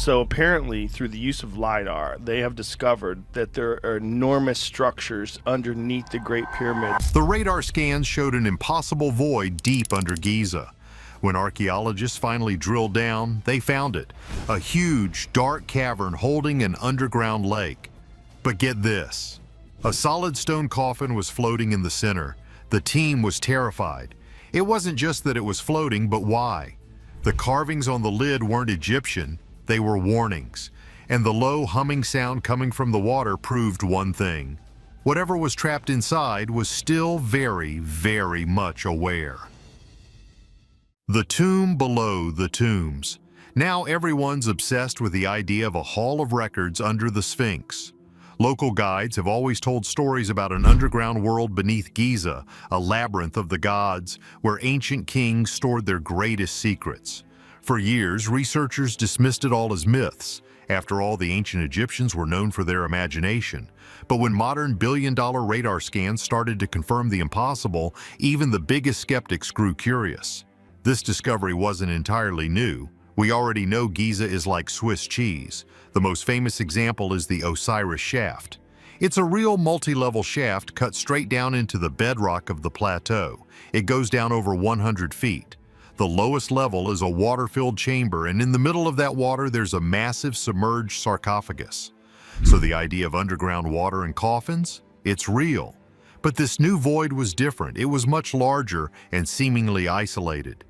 So apparently, through the use of LiDAR, they have discovered that there are enormous structures underneath the Great Pyramid. The radar scans showed an impossible void deep under Giza. When archaeologists finally drilled down, they found it, a huge, dark cavern holding an underground lake. But get this, a solid stone coffin was floating in the center. The team was terrified. It wasn't just that it was floating, but why? The carvings on the lid weren't Egyptian, they were warnings. And the low humming sound coming from the water proved one thing. Whatever was trapped inside was still very, very much aware. The tomb below the tombs. Now everyone's obsessed with the idea of a hall of records under the Sphinx. Local guides have always told stories about an underground world beneath Giza, a labyrinth of the gods, where ancient kings stored their greatest secrets. For years, researchers dismissed it all as myths. After all, the ancient Egyptians were known for their imagination. But when modern billion-dollar radar scans started to confirm the impossible, even the biggest skeptics grew curious. This discovery wasn't entirely new. We already know Giza is like Swiss cheese. The most famous example is the Osiris shaft. It's a real multi-level shaft cut straight down into the bedrock of the plateau. It goes down over 100 feet. The lowest level is a water-filled chamber, and in the middle of that water there's a massive submerged sarcophagus. So the idea of underground water and coffins? It's real. But this new void was different. It was much larger and seemingly isolated.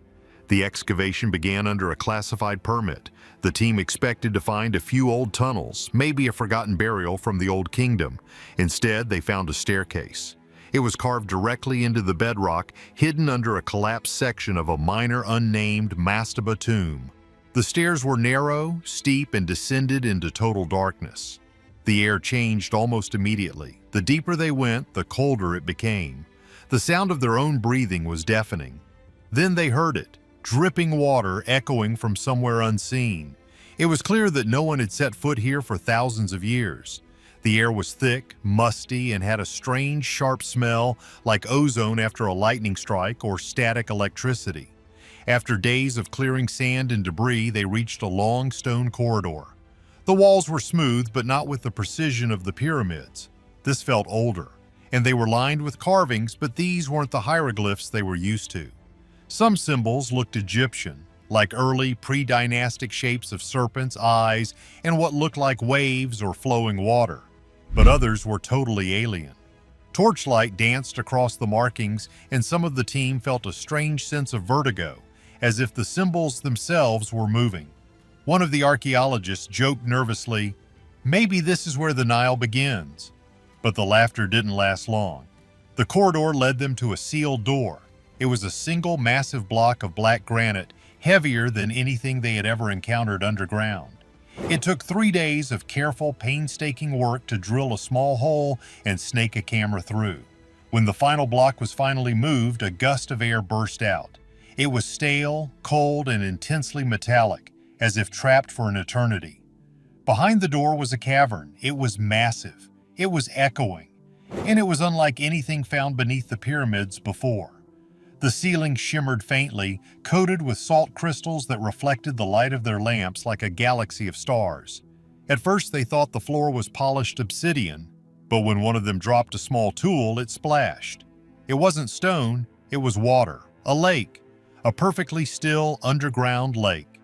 The excavation began under a classified permit. The team expected to find a few old tunnels, maybe a forgotten burial from the Old Kingdom. Instead, they found a staircase. It was carved directly into the bedrock, hidden under a collapsed section of a minor unnamed mastaba tomb. The stairs were narrow, steep, and descended into total darkness. The air changed almost immediately. The deeper they went, the colder it became. The sound of their own breathing was deafening. Then they heard it. Dripping water echoing from somewhere unseen. It was clear that no one had set foot here for thousands of years. The air was thick, musty, and had a strange, sharp smell like ozone after a lightning strike or static electricity. After days of clearing sand and debris, they reached a long stone corridor. The walls were smooth, but not with the precision of the pyramids. This felt older, and they were lined with carvings, but these weren't the hieroglyphs they were used to. Some symbols looked Egyptian, like early pre-dynastic shapes of serpents' eyes and what looked like waves or flowing water. But others were totally alien. Torchlight danced across the markings, and some of the team felt a strange sense of vertigo, as if the symbols themselves were moving. One of the archaeologists joked nervously, "Maybe this is where the Nile begins." But the laughter didn't last long. The corridor led them to a sealed door. It was a single massive block of black granite, heavier than anything they had ever encountered underground. It took 3 days of careful, painstaking work to drill a small hole and snake a camera through. When the final block was finally moved, a gust of air burst out. It was stale, cold, and intensely metallic, as if trapped for an eternity. Behind the door was a cavern. It was massive. It was echoing. And it was unlike anything found beneath the pyramids before. The ceiling shimmered faintly, coated with salt crystals that reflected the light of their lamps like a galaxy of stars. At first they thought the floor was polished obsidian, but when one of them dropped a small tool, it splashed. It wasn't stone, it was water, a lake, a perfectly still underground lake.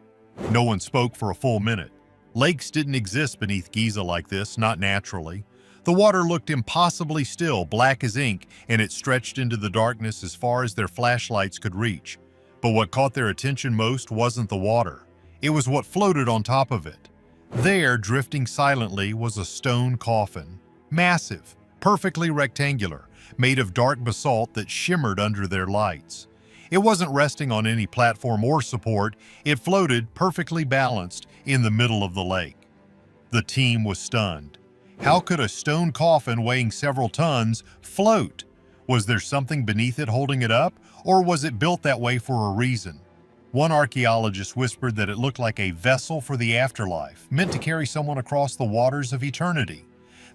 No one spoke for a full minute. Lakes didn't exist beneath Giza like this, not naturally. The water looked impossibly still, black as ink, and it stretched into the darkness as far as their flashlights could reach. But what caught their attention most wasn't the water. It was what floated on top of it. There, drifting silently, was a stone coffin. Massive, perfectly rectangular, made of dark basalt that shimmered under their lights. It wasn't resting on any platform or support. It floated, perfectly balanced, in the middle of the lake. The team was stunned. How could a stone coffin weighing several tons float? Was there something beneath it holding it up, or was it built that way for a reason? One archaeologist whispered that it looked like a vessel for the afterlife, meant to carry someone across the waters of eternity.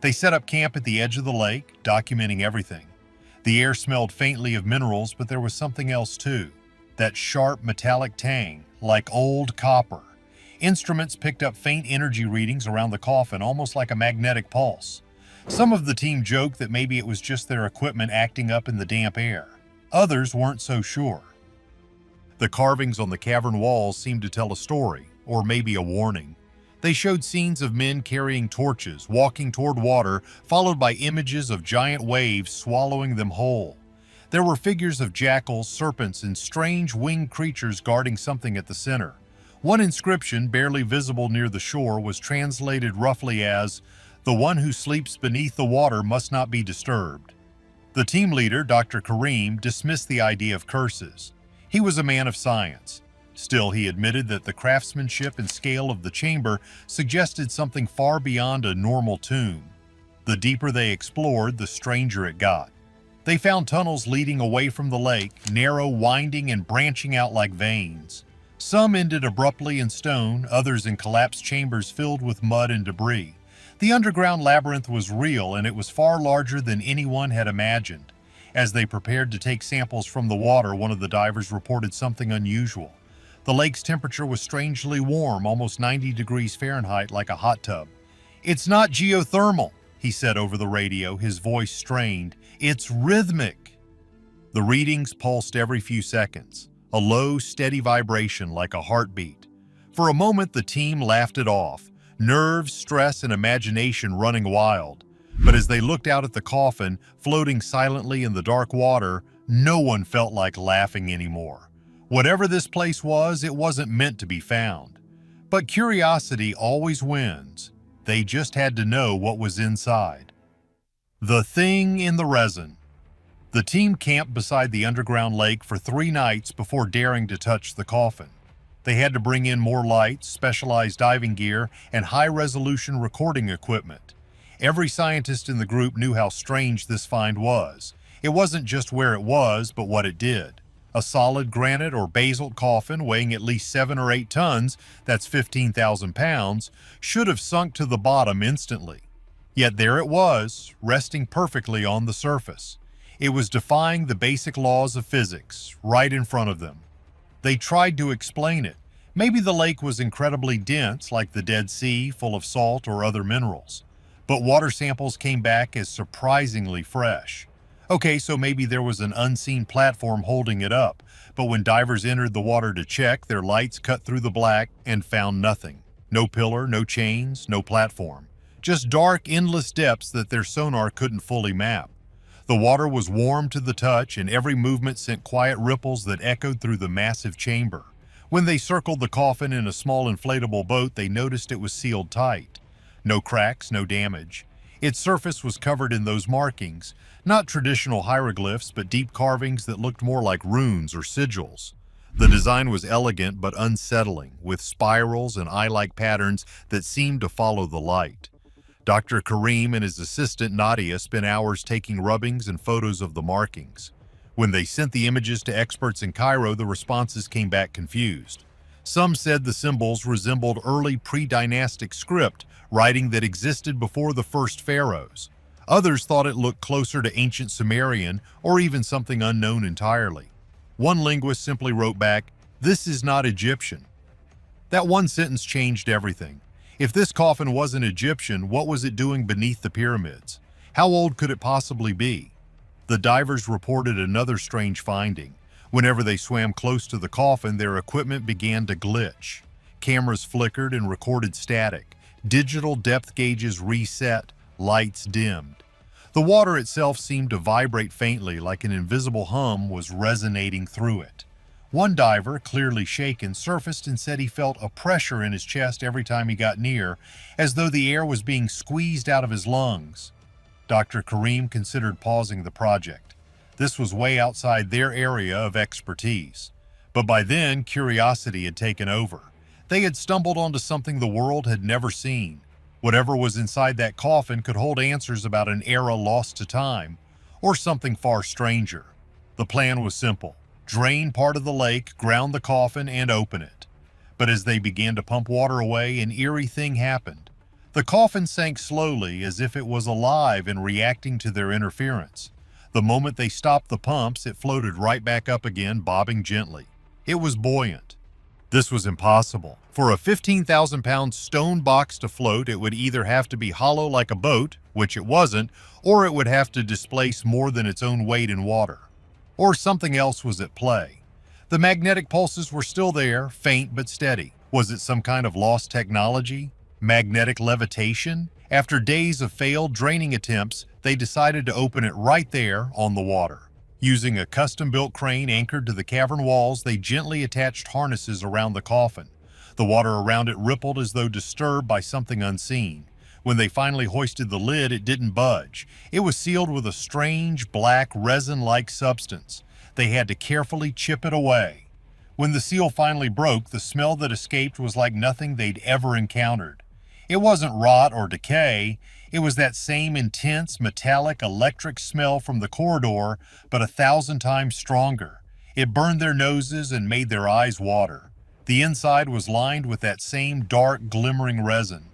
They set up camp at the edge of the lake, documenting everything. The air smelled faintly of minerals, but there was something else too. That sharp metallic tang, like old copper. Instruments picked up faint energy readings around the coffin, almost like a magnetic pulse. Some of the team joked that maybe it was just their equipment acting up in the damp air. Others weren't so sure. The carvings on the cavern walls seemed to tell a story, or maybe a warning. They showed scenes of men carrying torches, walking toward water, followed by images of giant waves swallowing them whole. There were figures of jackals, serpents, and strange winged creatures guarding something at the center. One inscription, barely visible near the shore, was translated roughly as, "The one who sleeps beneath the water must not be disturbed." The team leader, Dr. Kareem, dismissed the idea of curses. He was a man of science. Still, he admitted that the craftsmanship and scale of the chamber suggested something far beyond a normal tomb. The deeper they explored, the stranger it got. They found tunnels leading away from the lake, narrow, winding, and branching out like veins. Some ended abruptly in stone, others in collapsed chambers filled with mud and debris. The underground labyrinth was real, and it was far larger than anyone had imagined. As they prepared to take samples from the water, one of the divers reported something unusual. The lake's temperature was strangely warm, almost 90 degrees Fahrenheit, like a hot tub. "It's not geothermal," he said over the radio, his voice strained. "It's rhythmic." The readings pulsed every few seconds, a low, steady vibration like a heartbeat. For a moment, the team laughed it off, nerves, stress, and imagination running wild. But as they looked out at the coffin, floating silently in the dark water, no one felt like laughing anymore. Whatever this place was, it wasn't meant to be found. But curiosity always wins. They just had to know what was inside. The thing in the resin. The team camped beside the underground lake for 3 nights before daring to touch the coffin. They had to bring in more lights, specialized diving gear, and high-resolution recording equipment. Every scientist in the group knew how strange this find was. It wasn't just where it was, but what it did. A solid granite or basalt coffin weighing at least 7 or 8 tons, that's 15,000 pounds, should have sunk to the bottom instantly. Yet there it was, resting perfectly on the surface. It was defying the basic laws of physics, right in front of them. They tried to explain it. Maybe the lake was incredibly dense, like the Dead Sea, full of salt or other minerals. But water samples came back as surprisingly fresh. Okay, so maybe there was an unseen platform holding it up, but when divers entered the water to check, their lights cut through the black and found nothing. No pillar, no chains, no platform. Just dark, endless depths that their sonar couldn't fully map. The water was warm to the touch, and every movement sent quiet ripples that echoed through the massive chamber. When they circled the coffin in a small inflatable boat, they noticed it was sealed tight. No cracks, no damage. Its surface was covered in those markings, not traditional hieroglyphs, but deep carvings that looked more like runes or sigils. The design was elegant but unsettling, with spirals and eye-like patterns that seemed to follow the light. Dr. Kareem and his assistant Nadia spent hours taking rubbings and photos of the markings. When they sent the images to experts in Cairo, the responses came back confused. Some said the symbols resembled early pre-dynastic script, writing that existed before the first pharaohs. Others thought it looked closer to ancient Sumerian or even something unknown entirely. One linguist simply wrote back, "This is not Egyptian." That one sentence changed everything. If this coffin wasn't Egyptian, what was it doing beneath the pyramids? How old could it possibly be? The divers reported another strange finding. Whenever they swam close to the coffin, their equipment began to glitch. Cameras flickered and recorded static. Digital depth gauges reset, lights dimmed. The water itself seemed to vibrate faintly, like an invisible hum was resonating through it. One diver, clearly shaken, surfaced and said he felt a pressure in his chest every time he got near, as though the air was being squeezed out of his lungs. Dr. Kareem considered pausing the project. This was way outside their area of expertise. But by then, curiosity had taken over. They had stumbled onto something the world had never seen. Whatever was inside that coffin could hold answers about an era lost to time, or something far stranger. The plan was simple. Drain part of the lake, ground the coffin, and open it. But as they began to pump water away, an eerie thing happened. The coffin sank slowly, as if it was alive and reacting to their interference. The moment they stopped the pumps, it floated right back up again, bobbing gently. It was buoyant. This was impossible. For a 15,000-pound stone box to float, it would either have to be hollow like a boat, which it wasn't, or it would have to displace more than its own weight in water. Or something else was at play. The magnetic pulses were still there, faint but steady. Was it some kind of lost technology? Magnetic levitation? After days of failed draining attempts, they decided to open it right there on the water. Using a custom-built crane anchored to the cavern walls, they gently attached harnesses around the coffin. The water around it rippled as though disturbed by something unseen. When they finally hoisted the lid, it didn't budge. It was sealed with a strange, black, resin-like substance. They had to carefully chip it away. When the seal finally broke, the smell that escaped was like nothing they'd ever encountered. It wasn't rot or decay. It was that same intense, metallic, electric smell from the corridor, but 1,000 times stronger. It burned their noses and made their eyes water. The inside was lined with that same dark, glimmering resin.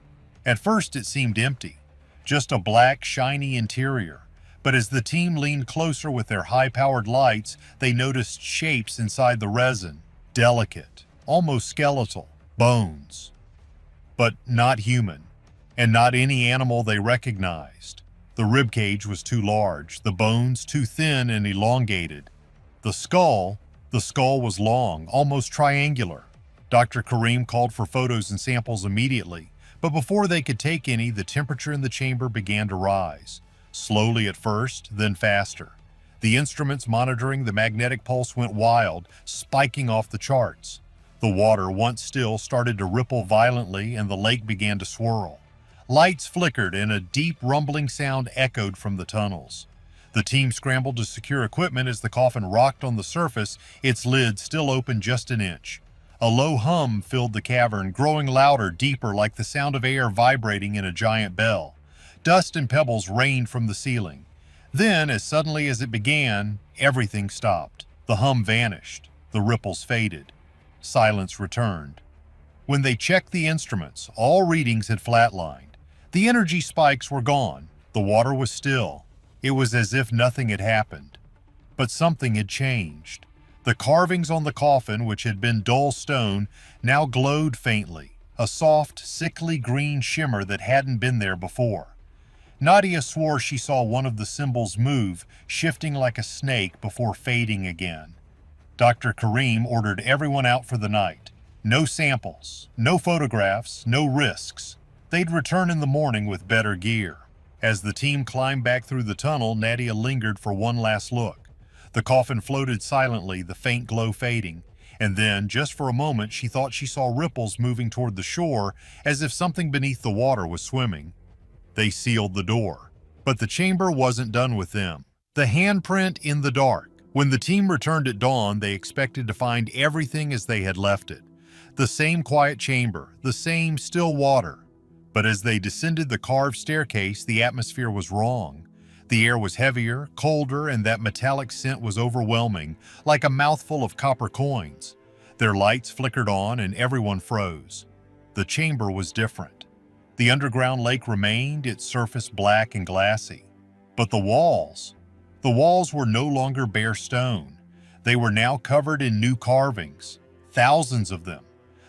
At first it seemed empty, just a black, shiny interior. But as the team leaned closer with their high-powered lights, they noticed shapes inside the resin. Delicate, almost skeletal, bones. But not human. And not any animal they recognized. The ribcage was too large, the bones too thin and elongated. The skull was long, almost triangular. Dr. Karim called for photos and samples immediately, but before they could take any, the temperature in the chamber began to rise. Slowly at first, then faster. The instruments monitoring the magnetic pulse went wild, spiking off the charts. The water, once still, started to ripple violently and the lake began to swirl. Lights flickered and a deep rumbling sound echoed from the tunnels. The team scrambled to secure equipment as the coffin rocked on the surface, its lid still open just an inch. A low hum filled the cavern, growing louder, deeper, like the sound of air vibrating in a giant bell. Dust and pebbles rained from the ceiling. Then, as suddenly as it began, everything stopped. The hum vanished. The ripples faded. Silence returned. When they checked the instruments, all readings had flatlined. The energy spikes were gone. The water was still. It was as if nothing had happened. But something had changed. The carvings on the coffin, which had been dull stone, now glowed faintly, a soft, sickly green shimmer that hadn't been there before. Nadia swore she saw one of the symbols move, shifting like a snake before fading again. Dr. Karim ordered everyone out for the night. No samples, no photographs, no risks. They'd return in the morning with better gear. As the team climbed back through the tunnel, Nadia lingered for one last look. The coffin floated silently, the faint glow fading. And then, just for a moment, she thought she saw ripples moving toward the shore, as if something beneath the water was swimming. They sealed the door. But the chamber wasn't done with them. The handprint in the dark. When the team returned at dawn, they expected to find everything as they had left it. The same quiet chamber, the same still water. But as they descended the carved staircase, the atmosphere was wrong. The air was heavier, colder, and that metallic scent was overwhelming, like a mouthful of copper coins. Their lights flickered on and everyone froze. The chamber was different. The underground lake remained, its surface black and glassy. But the walls were no longer bare stone. They were now covered in new carvings, thousands of them.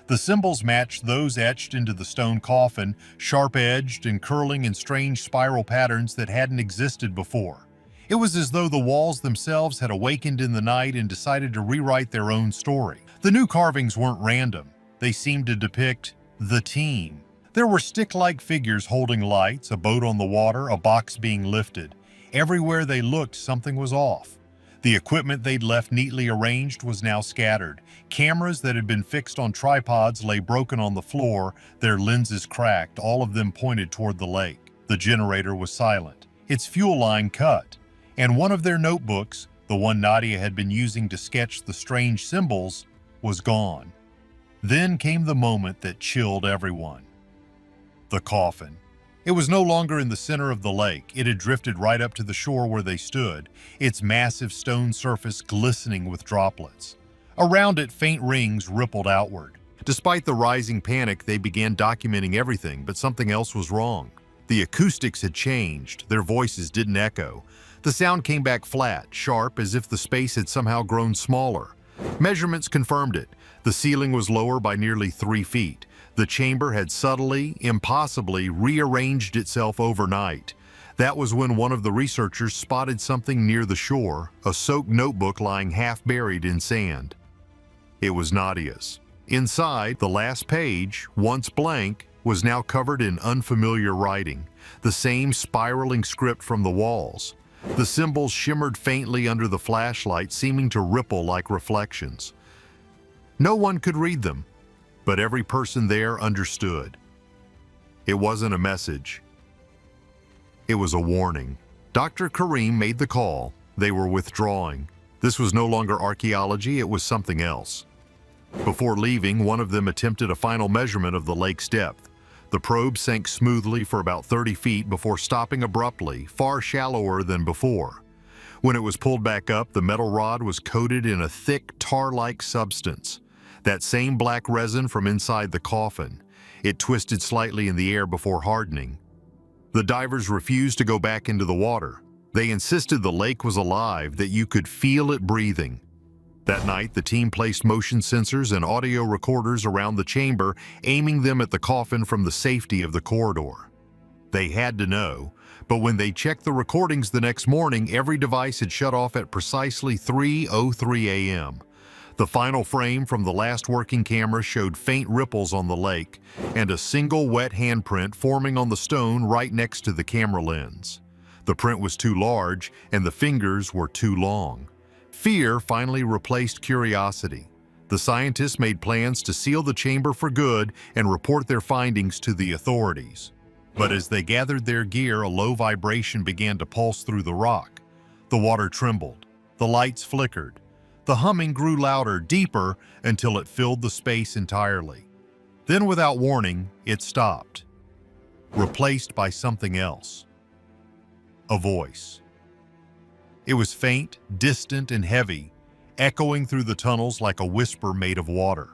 The symbols matched those etched into the stone coffin, sharp-edged and curling in strange spiral patterns that hadn't existed before. It was as though the walls themselves had awakened in the night and decided to rewrite their own story. The new carvings weren't random. They seemed to depict the team. There were stick-like figures holding lights, a boat on the water, a box being lifted. Everywhere they looked, something was off. The equipment they'd left neatly arranged was now scattered. Cameras that had been fixed on tripods lay broken on the floor, their lenses cracked, all of them pointed toward the lake. The generator was silent, its fuel line cut, and one of their notebooks, the one Nadia had been using to sketch the strange symbols, was gone. Then came the moment that chilled everyone. The coffin. It was no longer in the center of the lake. It had drifted right up to the shore where they stood, its massive stone surface glistening with droplets. Around it, faint rings rippled outward. Despite the rising panic, they began documenting everything, but something else was wrong. The acoustics had changed. Their voices didn't echo. The sound came back flat, sharp, as if the space had somehow grown smaller. Measurements confirmed it. The ceiling was lower by nearly 3 feet. The chamber had subtly, impossibly rearranged itself overnight. That was when one of the researchers spotted something near the shore, a soaked notebook lying half buried in sand. It was Nadia's. Inside, the last page, once blank, was now covered in unfamiliar writing, the same spiraling script from the walls. The symbols shimmered faintly under the flashlight, seeming to ripple like reflections. No one could read them, but every person there understood. It wasn't a message. It was a warning. Dr. Karim made the call. They were withdrawing. This was no longer archaeology, it was something else. Before leaving, one of them attempted a final measurement of the lake's depth. The probe sank smoothly for about 30 feet before stopping abruptly, far shallower than before. When it was pulled back up, the metal rod was coated in a thick tar-like substance, that same black resin from inside the coffin. It twisted slightly in the air before hardening. The divers refused to go back into the water. They insisted the lake was alive, that you could feel it breathing. That night, the team placed motion sensors and audio recorders around the chamber, aiming them at the coffin from the safety of the corridor. They had to know, but when they checked the recordings the next morning, every device had shut off at precisely 3:03 a.m. The final frame from the last working camera showed faint ripples on the lake and a single wet handprint forming on the stone right next to the camera lens. The print was too large and the fingers were too long. Fear finally replaced curiosity. The scientists made plans to seal the chamber for good and report their findings to the authorities. But as they gathered their gear, a low vibration began to pulse through the rock. The water trembled. The lights flickered. The humming grew louder, deeper, until it filled the space entirely. Then, without warning, it stopped, replaced by something else. A voice. It was faint, distant, and heavy, echoing through the tunnels like a whisper made of water.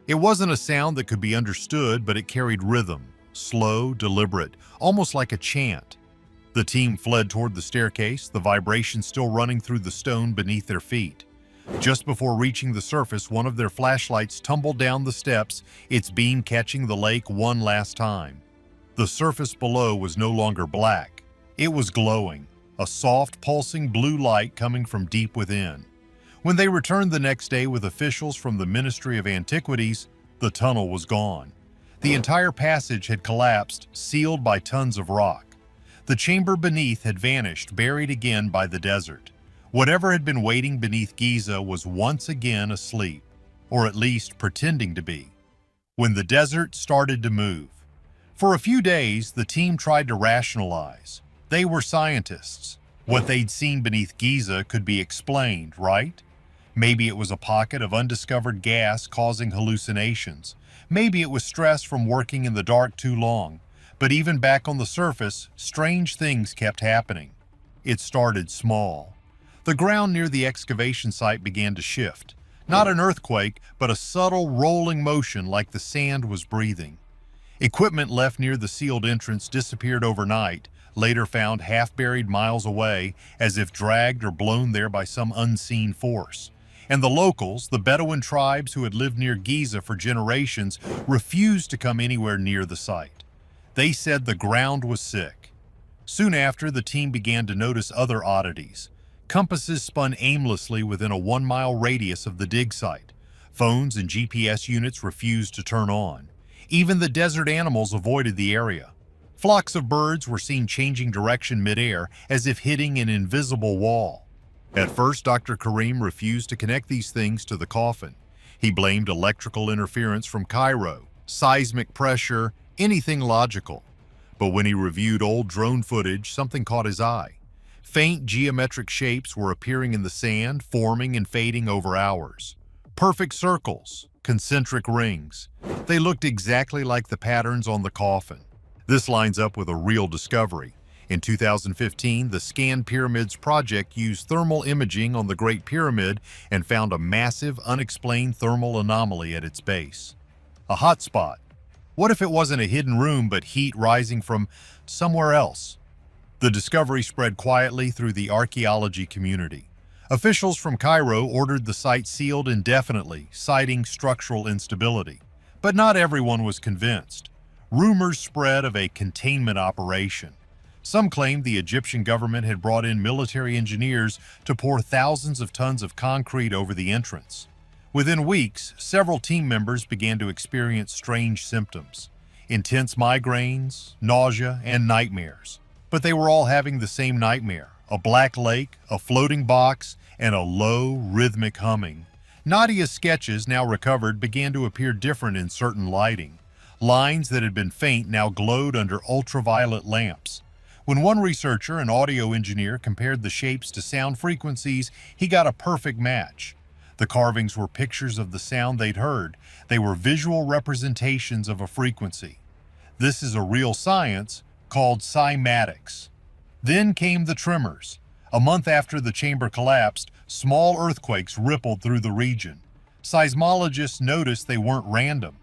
It wasn't a sound that could be understood, but it carried rhythm, slow, deliberate, almost like a chant. The team fled toward the staircase, the vibration still running through the stone beneath their feet. Just before reaching the surface, one of their flashlights tumbled down the steps, its beam catching the lake one last time. The surface below was no longer black. It was glowing, a soft, pulsing blue light coming from deep within. When they returned the next day with officials from the Ministry of Antiquities, the tunnel was gone. The entire passage had collapsed, sealed by tons of rock. The chamber beneath had vanished, buried again by the desert. Whatever had been waiting beneath Giza was once again asleep, or at least pretending to be, when the desert started to move. For a few days, the team tried to rationalize. They were scientists. What they'd seen beneath Giza could be explained, right? Maybe it was a pocket of undiscovered gas causing hallucinations. Maybe it was stress from working in the dark too long. But even back on the surface, strange things kept happening. It started small. The ground near the excavation site began to shift. Not an earthquake, but a subtle rolling motion like the sand was breathing. Equipment left near the sealed entrance disappeared overnight, later found half-buried miles away, as if dragged or blown there by some unseen force. And the locals, the Bedouin tribes who had lived near Giza for generations, refused to come anywhere near the site. They said the ground was sick. Soon after, the team began to notice other oddities. Compasses spun aimlessly within a 1-mile radius of the dig site. Phones and GPS units refused to turn on. Even the desert animals avoided the area. Flocks of birds were seen changing direction midair, as if hitting an invisible wall. At first, Dr. Karim refused to connect these things to the coffin. He blamed electrical interference from Cairo, seismic pressure, anything logical. But when he reviewed old drone footage, something caught his eye. Faint geometric shapes were appearing in the sand, forming and fading over hours. Perfect circles, concentric rings. They looked exactly like the patterns on the coffin. This lines up with a real discovery. In 2015, the Scan Pyramids project used thermal imaging on the Great Pyramid and found a massive, unexplained thermal anomaly at its base. A hotspot. What if it wasn't a hidden room but heat rising from somewhere else? The discovery spread quietly through the archaeology community. Officials from Cairo ordered the site sealed indefinitely, citing structural instability. But not everyone was convinced. Rumors spread of a containment operation. Some claimed the Egyptian government had brought in military engineers to pour thousands of tons of concrete over the entrance. Within weeks, several team members began to experience strange symptoms: intense migraines, nausea, and nightmares. But they were all having the same nightmare: a black lake, a floating box, and a low, rhythmic humming. Nadia's sketches, now recovered, began to appear different in certain lighting. Lines that had been faint now glowed under ultraviolet lamps. When one researcher, an audio engineer, compared the shapes to sound frequencies, he got a perfect match. The carvings were pictures of the sound they'd heard. They were visual representations of a frequency. This is a real science called cymatics. Then came the tremors. A month after the chamber collapsed, small earthquakes rippled through the region. Seismologists noticed they weren't random.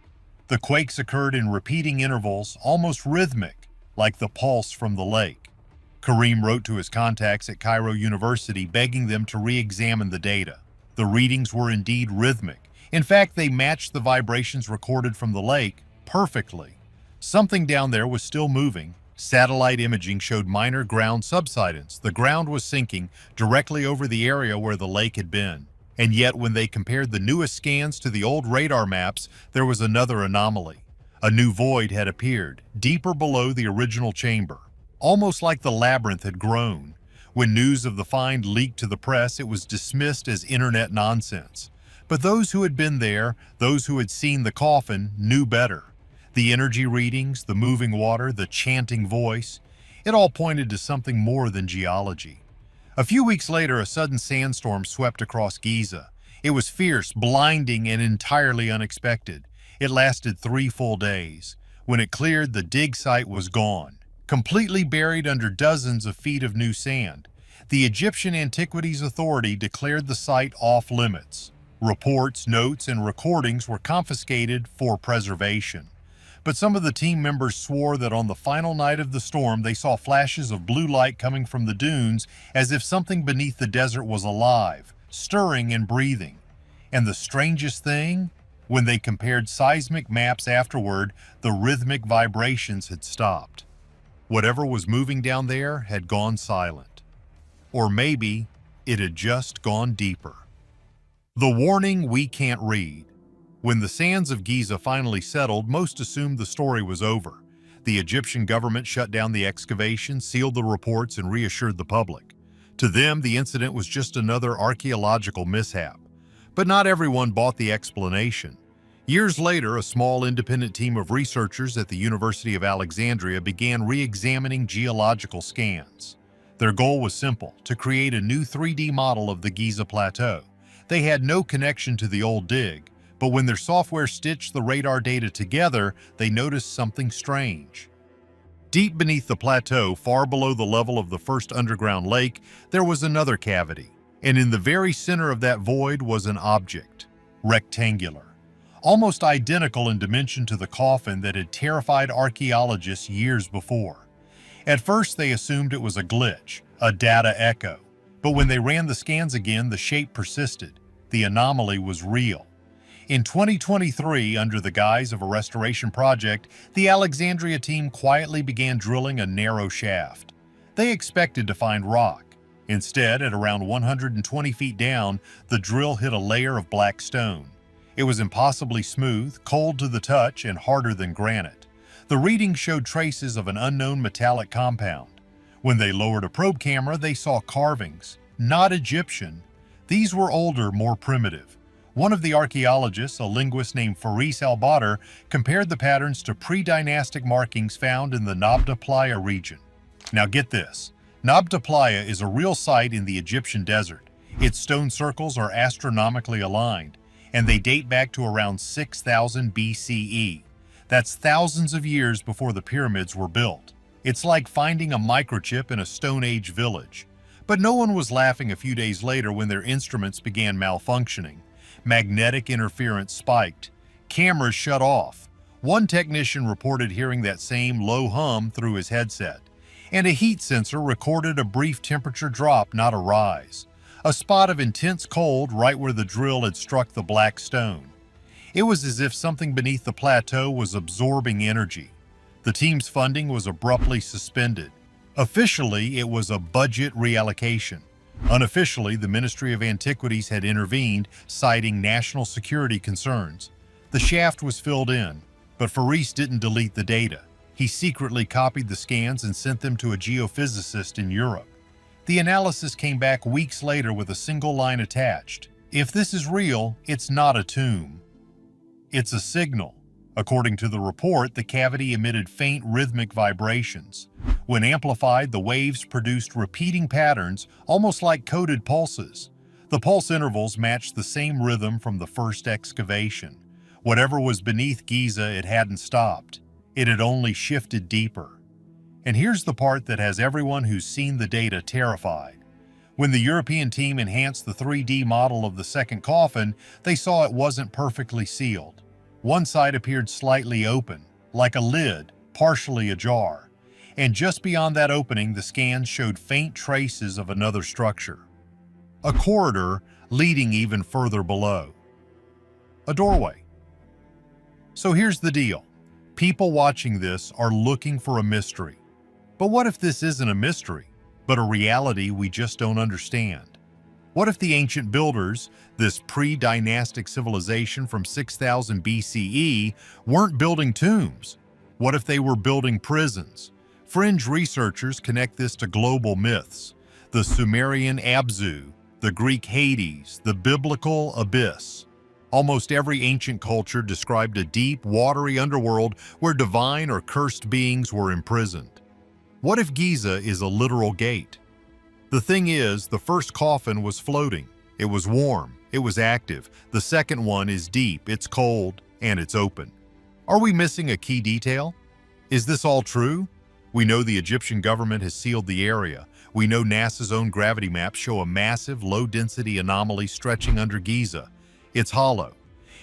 The quakes occurred in repeating intervals, almost rhythmic, like the pulse from the lake. Karim wrote to his contacts at Cairo University begging them to re-examine the data. The readings were indeed rhythmic. In fact, they matched the vibrations recorded from the lake perfectly. Something down there was still moving. Satellite imaging showed minor ground subsidence. The ground was sinking directly over the area where the lake had been. And yet, when they compared the newest scans to the old radar maps, there was another anomaly. A new void had appeared, deeper below the original chamber. Almost like the labyrinth had grown. When news of the find leaked to the press, it was dismissed as internet nonsense. But those who had been there, those who had seen the coffin, knew better. The energy readings, the moving water, the chanting voice, it all pointed to something more than geology. A few weeks later, a sudden sandstorm swept across Giza. It was fierce, blinding, and entirely unexpected. It lasted 3 full days. When it cleared, the dig site was gone, completely buried under dozens of feet of new sand. The Egyptian Antiquities Authority declared the site off limits. Reports, notes, and recordings were confiscated for preservation. But some of the team members swore that on the final night of the storm, they saw flashes of blue light coming from the dunes, as if something beneath the desert was alive, stirring and breathing. And the strangest thing? When they compared seismic maps afterward, the rhythmic vibrations had stopped. Whatever was moving down there had gone silent. Or maybe it had just gone deeper. The warning we can't read. When the sands of Giza finally settled, most assumed the story was over. The Egyptian government shut down the excavation, sealed the reports, and reassured the public. To them, the incident was just another archaeological mishap. But not everyone bought the explanation. Years later, a small independent team of researchers at the University of Alexandria began re-examining geological scans. Their goal was simple: to create a new 3D model of the Giza Plateau. They had no connection to the old dig, but when their software stitched the radar data together, they noticed something strange. Deep beneath the plateau, far below the level of the first underground lake, there was another cavity, and in the very center of that void was an object, rectangular, almost identical in dimension to the coffin that had terrified archaeologists years before. At first, they assumed it was a glitch, a data echo, but when they ran the scans again, the shape persisted. The anomaly was real. In 2023, under the guise of a restoration project, the Alexandria team quietly began drilling a narrow shaft. They expected to find rock. Instead, at around 120 feet down, the drill hit a layer of black stone. It was impossibly smooth, cold to the touch, and harder than granite. The readings showed traces of an unknown metallic compound. When they lowered a probe camera, they saw carvings, not Egyptian. These were older, more primitive. One of the archaeologists, a linguist named Faris al-Badr, compared the patterns to pre-dynastic markings found in the Nabta Playa region. Now get this, Nabta Playa is a real site in the Egyptian desert. Its stone circles are astronomically aligned, and they date back to around 6000 BCE. That's thousands of years before the pyramids were built. It's like finding a microchip in a Stone Age village. But no one was laughing a few days later when their instruments began malfunctioning. Magnetic interference spiked. Cameras shut off. One technician reported hearing that same low hum through his headset. And a heat sensor recorded a brief temperature drop, not a rise. A spot of intense cold right where the drill had struck the black stone. It was as if something beneath the plateau was absorbing energy. The team's funding was abruptly suspended. Officially, it was a budget reallocation. Unofficially, the Ministry of Antiquities had intervened, citing national security concerns. The shaft was filled in, but Faris didn't delete the data. He secretly copied the scans and sent them to a geophysicist in Europe. The analysis came back weeks later with a single line attached. If this is real, it's not a tomb. It's a signal. According to the report, the cavity emitted faint rhythmic vibrations. When amplified, the waves produced repeating patterns, almost like coded pulses. The pulse intervals matched the same rhythm from the first excavation. Whatever was beneath Giza, it hadn't stopped. It had only shifted deeper. And here's the part that has everyone who's seen the data terrified. When the European team enhanced the 3D model of the second coffin, they saw it wasn't perfectly sealed. One side appeared slightly open, like a lid, partially ajar. And just beyond that opening, the scans showed faint traces of another structure. A corridor leading even further below. A doorway. So here's the deal. People watching this are looking for a mystery. But what if this isn't a mystery, but a reality we just don't understand? What if the ancient builders, this pre-dynastic civilization from 6000 BCE, weren't building tombs? What if they were building prisons? Fringe researchers connect this to global myths. The Sumerian Abzu, the Greek Hades, the biblical abyss. Almost every ancient culture described a deep, watery underworld where divine or cursed beings were imprisoned. What if Giza is a literal gate? The thing is, the first coffin was floating. It was warm. It was active. The second one is deep, it's cold, and it's open. Are we missing a key detail? Is this all true? We know the Egyptian government has sealed the area. We know NASA's own gravity maps show a massive, low-density anomaly stretching under Giza. It's hollow.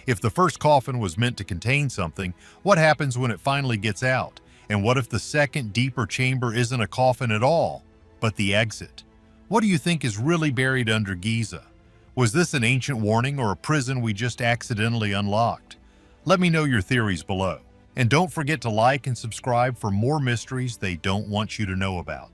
If the first coffin was meant to contain something, what happens when it finally gets out? And what if the second, deeper chamber isn't a coffin at all, but the exit? What do you think is really buried under Giza? Was this an ancient warning or a prison we just accidentally unlocked? Let me know your theories below. And don't forget to like and subscribe for more mysteries they don't want you to know about.